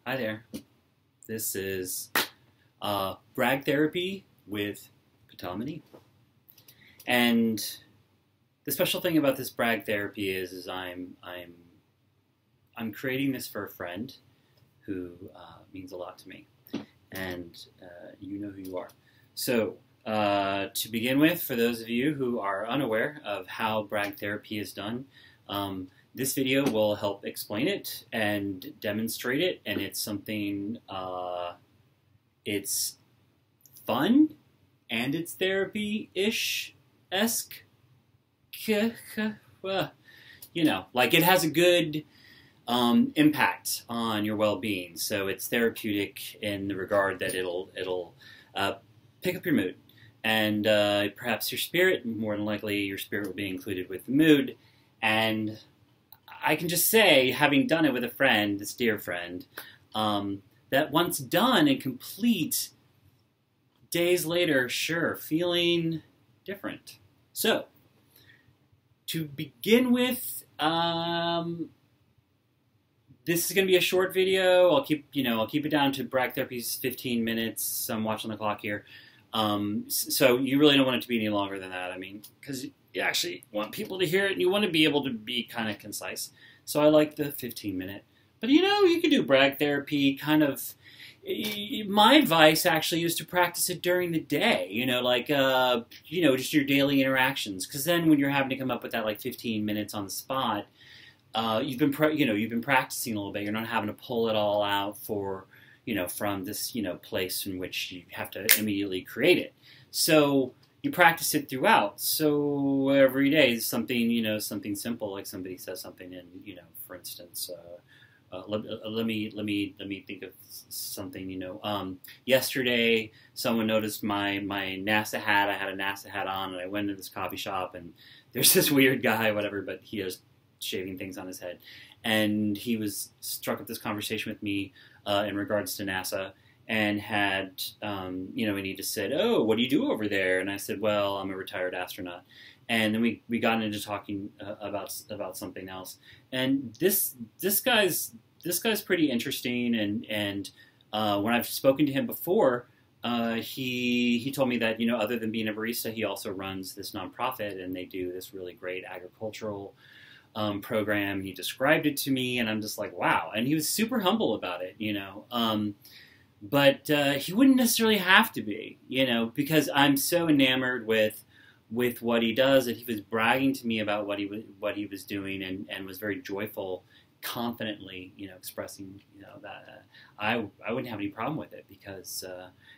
Hi there. This is Brag Therapy with Patamini. And the special thing about this Brag Therapy is I'm creating this for a friend who means a lot to me, and you know who you are. So to begin with, for those of you who are unaware of how Brag Therapy is done, this video will help explain it and demonstrate it, and it's something, it's fun, and it's therapy-ish-esque, you know, like it has a good impact on your well-being, so it's therapeutic in the regard that it'll pick up your mood, and perhaps your spirit. More than likely your spirit will be included with the mood, and I can just say, having done it with a friend, this dear friend, that once done and complete, days later, sure, feeling different. So, to begin with, this is going to be a short video. I'll keep it down to Brag Therapy's 15 minutes. I'm watching the clock here. So you really don't want it to be any longer than that. I mean, because you actually want people to hear it, and you want to be able to be kind of concise. So I like the 15-minute. But you could do Brag Therapy kind of. My advice actually is to practice it during the day. Just your daily interactions. Because then when you're having to come up with that like 15 minutes on the spot, you've been practicing a little bit. You're not having to pull it all out from this place in which you have to immediately create it. So you practice it throughout. So every day is something something simple, like somebody says something, and for instance, let me think of something. Yesterday someone noticed my NASA hat. I had a NASA hat on, and I went into this coffee shop, and there's this weird guy, whatever, but he has shaving things on his head, and he was struck up this conversation with me in regards to NASA, and had and he just said, "Oh, what do you do over there?" And I said, "Well, I'm a retired astronaut." And then we got into talking about something else. And this guy's pretty interesting. And when I've spoken to him before, he told me that other than being a barista, he also runs this nonprofit, and they do this really great agricultural program. He described it to me, and I'm just like, wow. And he was super humble about it, but he wouldn't necessarily have to be, because I'm so enamored with what he does, that he was bragging to me about what he was doing, and was very joyful, confidently, expressing, that I wouldn't have any problem with it, because,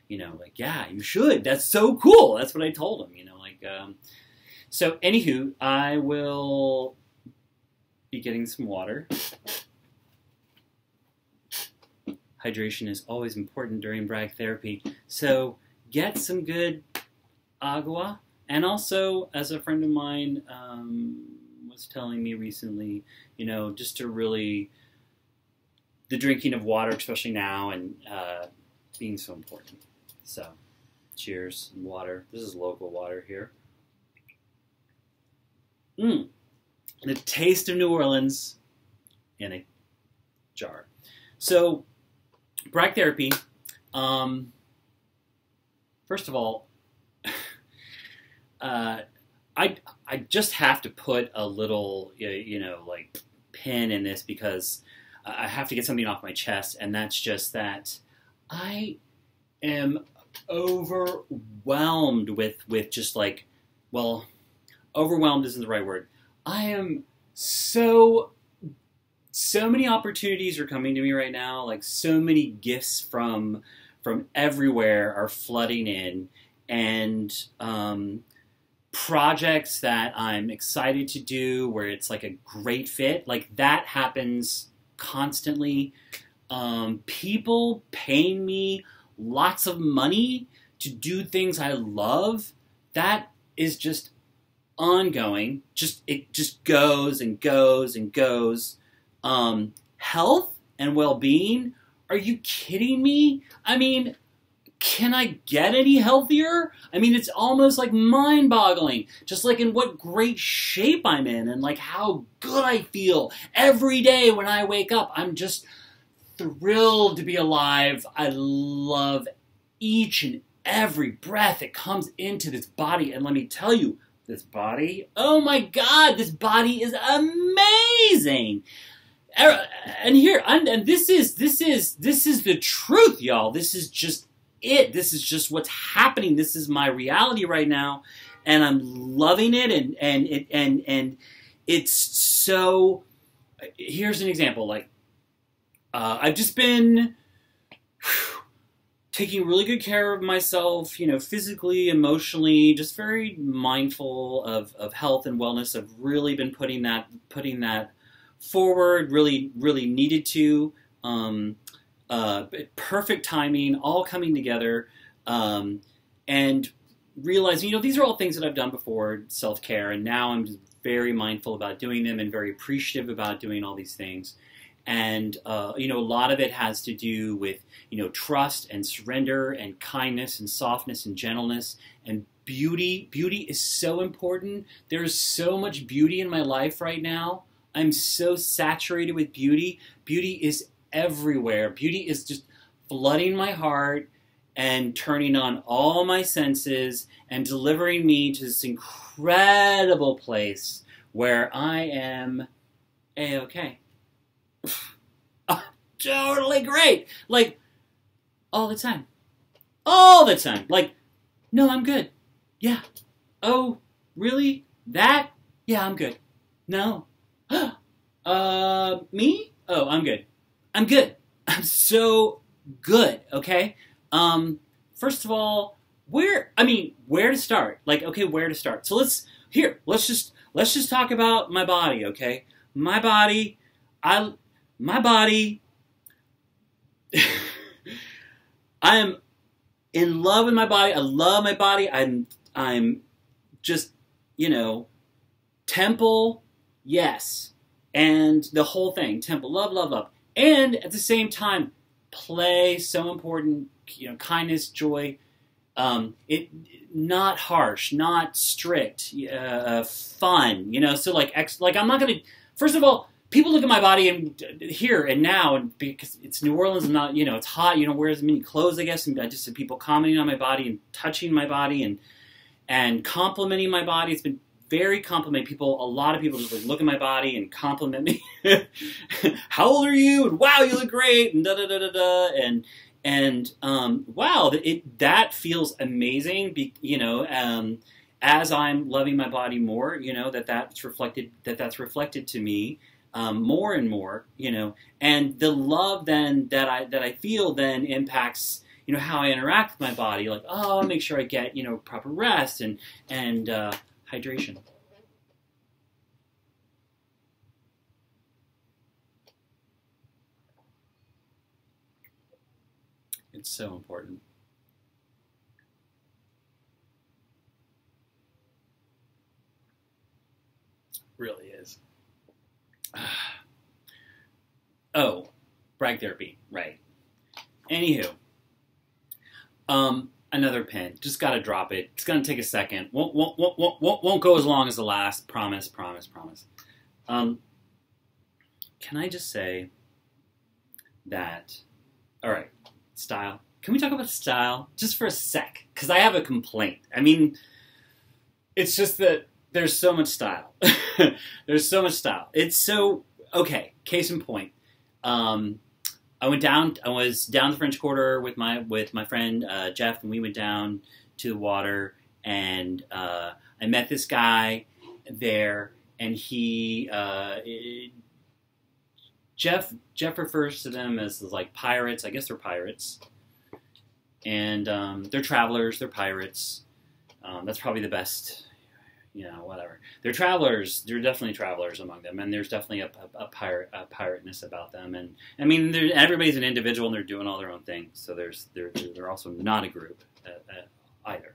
yeah, you should. That's so cool. That's what I told him, so anywho, I will be getting some water. Hydration is always important during Brag Therapy, so get some good agua. And also, as a friend of mine was telling me recently, just to really, the drinking of water, especially now, and being so important. So, cheers, water. This is local water here. The taste of New Orleans in a jar. So, Brag Therapy, first of all, I just have to put a little, pin in this, because I have to get something off my chest, and that's just that I am overwhelmed with just overwhelmed isn't the right word. I am so many opportunities are coming to me right now, like so many gifts from everywhere are flooding in, and projects that I'm excited to do where it's like a great fit, like that happens constantly. People paying me lots of money to do things I love, that is just ongoing. It just goes and goes and goes. Health and well-being, are you kidding me? I mean, can I get any healthier? I mean, it's almost like mind-boggling, just like in what great shape I'm in, and like how good I feel every day when I wake up. I'm just thrilled to be alive. I love each and every breath that comes into this body. And let me tell you, this body, oh my God, this body is amazing. And here, and this is the truth, y'all. This is just it. This is just what's happening. This is my reality right now, and I'm loving it. And it's so. Here's an example. Like, I've just been taking really good care of myself, you know, physically, emotionally, just very mindful of health and wellness. I've really been putting that forward, really needed to. Perfect timing, all coming together, and realizing, you know, these are all things that I've done before, self-care, and now I'm just very mindful about doing them and very appreciative about doing all these things. And, you know, a lot of it has to do with, you know, trust and surrender and kindness and softness and gentleness and beauty. Beauty is so important. There's so much beauty in my life right now. I'm so saturated with beauty. Beauty is everywhere. Beauty is just flooding my heart and turning on all my senses and delivering me to this incredible place where I am A-okay. Totally great. Like, all the time. All the time. Like, no, I'm good. Yeah. Oh, really? That? Yeah, I'm good. No. Me? Oh, I'm good. I'm good. I'm so good, okay? First of all, where to start? Like, okay, where to start? So let's just talk about my body, okay? My body, I am in love with my body. I love my body. I'm just, you know, temple, yes. And the whole thing, temple, love, love, love. And at the same time, play, so important, you know, kindness, joy, it not harsh, not strict, fun, you know. So like I'm not gonna. First of all, people look at my body and here and now, and because it's New Orleans, and not, you know, it's hot, you know, wears many clothes, I guess, and I just have people commenting on my body and touching my body and complimenting my body. It's been very complimentary. People, a lot of people just like look at my body and compliment me. How old are you? And wow, you look great. And da da da da da. And wow, that feels amazing. You know, as I'm loving my body more, you know, that's reflected to me more and more. You know, and the love then that I feel then impacts, you know, how I interact with my body. Like, oh, I'll make sure I get, you know, proper rest and hydration. It's so important. It really is. Oh, brag therapy, right. Anywho, another pin. Just gotta drop it. It's gonna take a second. Won't go as long as the last. Promise, promise, promise. Can I just say that? All right, style. Can we talk about style just for a sec? Because I have a complaint. I mean, it's just that there's so much style. There's so much style. It's so okay. Case in point. I was down the French Quarter with my friend Jeff, and we went down to the water, and I met this guy there, and Jeff refers to them as like pirates. I guess they're pirates, and they're travelers. They're pirates. That's probably the best. You know, whatever. They're travelers. They're definitely travelers among them, and there's definitely a pirateness about them. And I mean, everybody's an individual, and they're doing all their own thing. So they're also not a group either.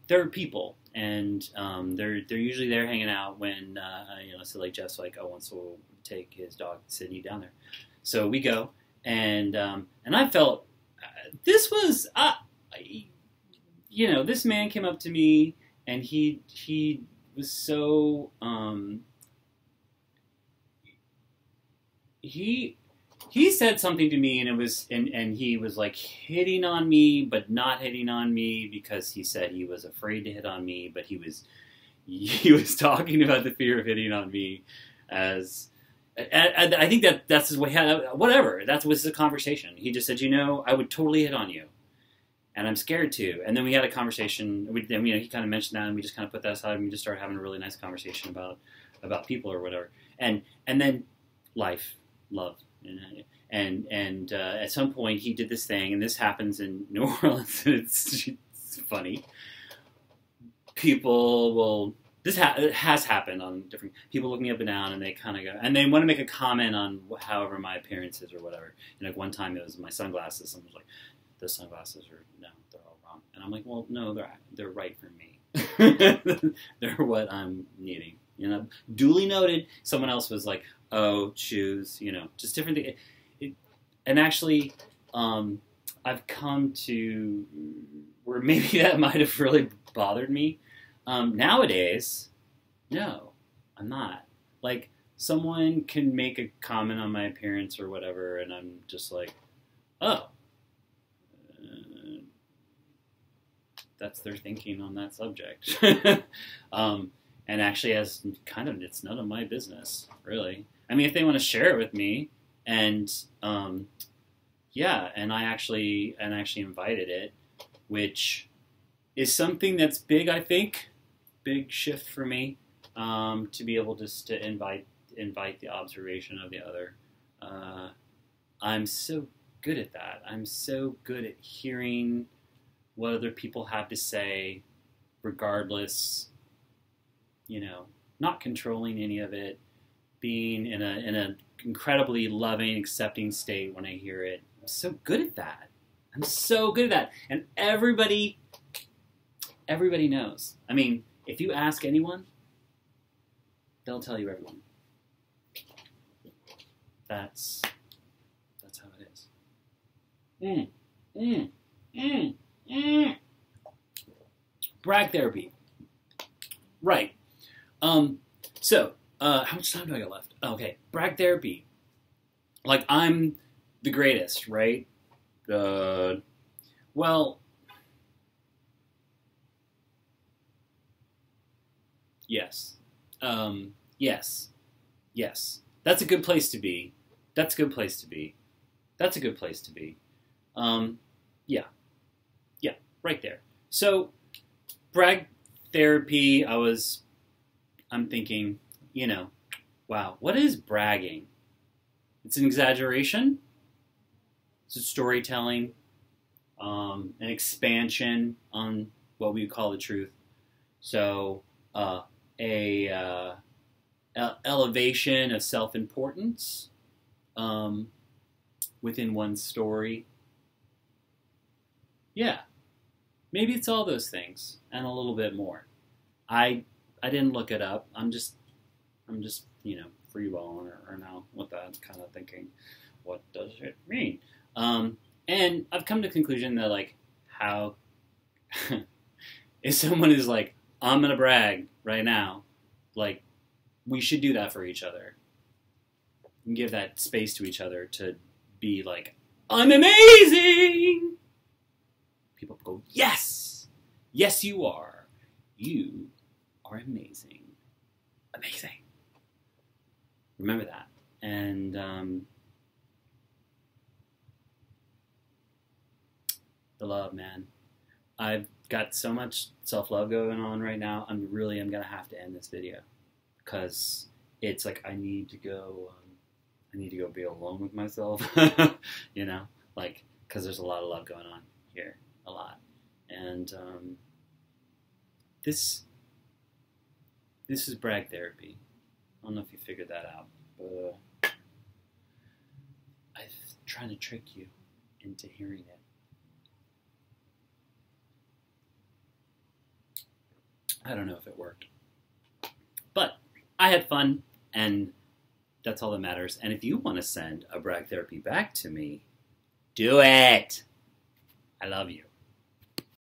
They're people, and they're usually there hanging out when you know. So like Jeff's like, oh, once we'll take his dog Sydney down there. So we go, and I felt this was you know, this man came up to me. And he was so he said something to me, and it was, and he was like hitting on me, but not hitting on me because he said he was afraid to hit on me, but he was talking about the fear of hitting on me as. I think that's his way. Whatever. That was the conversation. He just said, I would totally hit on you, and I'm scared to. And then we had a conversation. Then he kind of mentioned that, and we just kind of put that aside, and we just started having a really nice conversation about people or whatever. And then life, love, and at some point he did this thing, and this happens in New Orleans, and it's funny. People will. It has happened on different people look me up and down, and they kind of go, and they want to make a comment on however my appearance is or whatever. And like one time it was my sunglasses. Someone was like, "The sunglasses they're all wrong," and I'm like, "Well, no, they're right for me. They're what I'm needing." Duly noted. Someone else was like, "Oh, shoes," just different things. And actually, I've come to where maybe that might have really bothered me. Nowadays, no, I'm not. Like, someone can make a comment on my appearance or whatever, and I'm just like, oh, that's their thinking on that subject. And actually, it's none of my business, really. I mean, if they want to share it with me, and and I actually invited it, which is something that's big, I think. Big shift for me, to be able just to invite the observation of the other. I'm so good at that. I'm so good at hearing what other people have to say, regardless, not controlling any of it, being in a incredibly loving, accepting state when I hear it. I'm so good at that. I'm so good at that. And everybody knows. I mean, if you ask anyone, they'll tell you everyone. That's how it is. Brag therapy. Right. So, how much time do I got left? Okay. Brag therapy. Like, I'm the greatest, right? Well, yes. Yes. That's a good place to be. Yeah, right there. So, brag therapy, I'm thinking, wow, what is bragging? It's an exaggeration. It's a storytelling, an expansion on what we would call the truth. So, elevation of self-importance within one's story. Yeah, maybe it's all those things and a little bit more. I didn't look it up. I'm just freeballing or now with that kind of thinking. What does it mean? And I've come to the conclusion that, like, how if someone is like, I'm gonna brag right now, like, we should do that for each other and give that space to each other to be like, I'm amazing. People go, yes, you are. You are amazing. Remember that. And the love, man. I've got so much self-love going on right now. I'm going to have to end this video because it's like I need to go be alone with myself, because there's a lot of love going on here, a lot. And this is brag therapy. I don't know if you figured that out, but I'm trying to trick you into hearing it. I don't know if it worked, but I had fun, and that's all that matters. And if you want to send a brag therapy back to me, do it. I love you.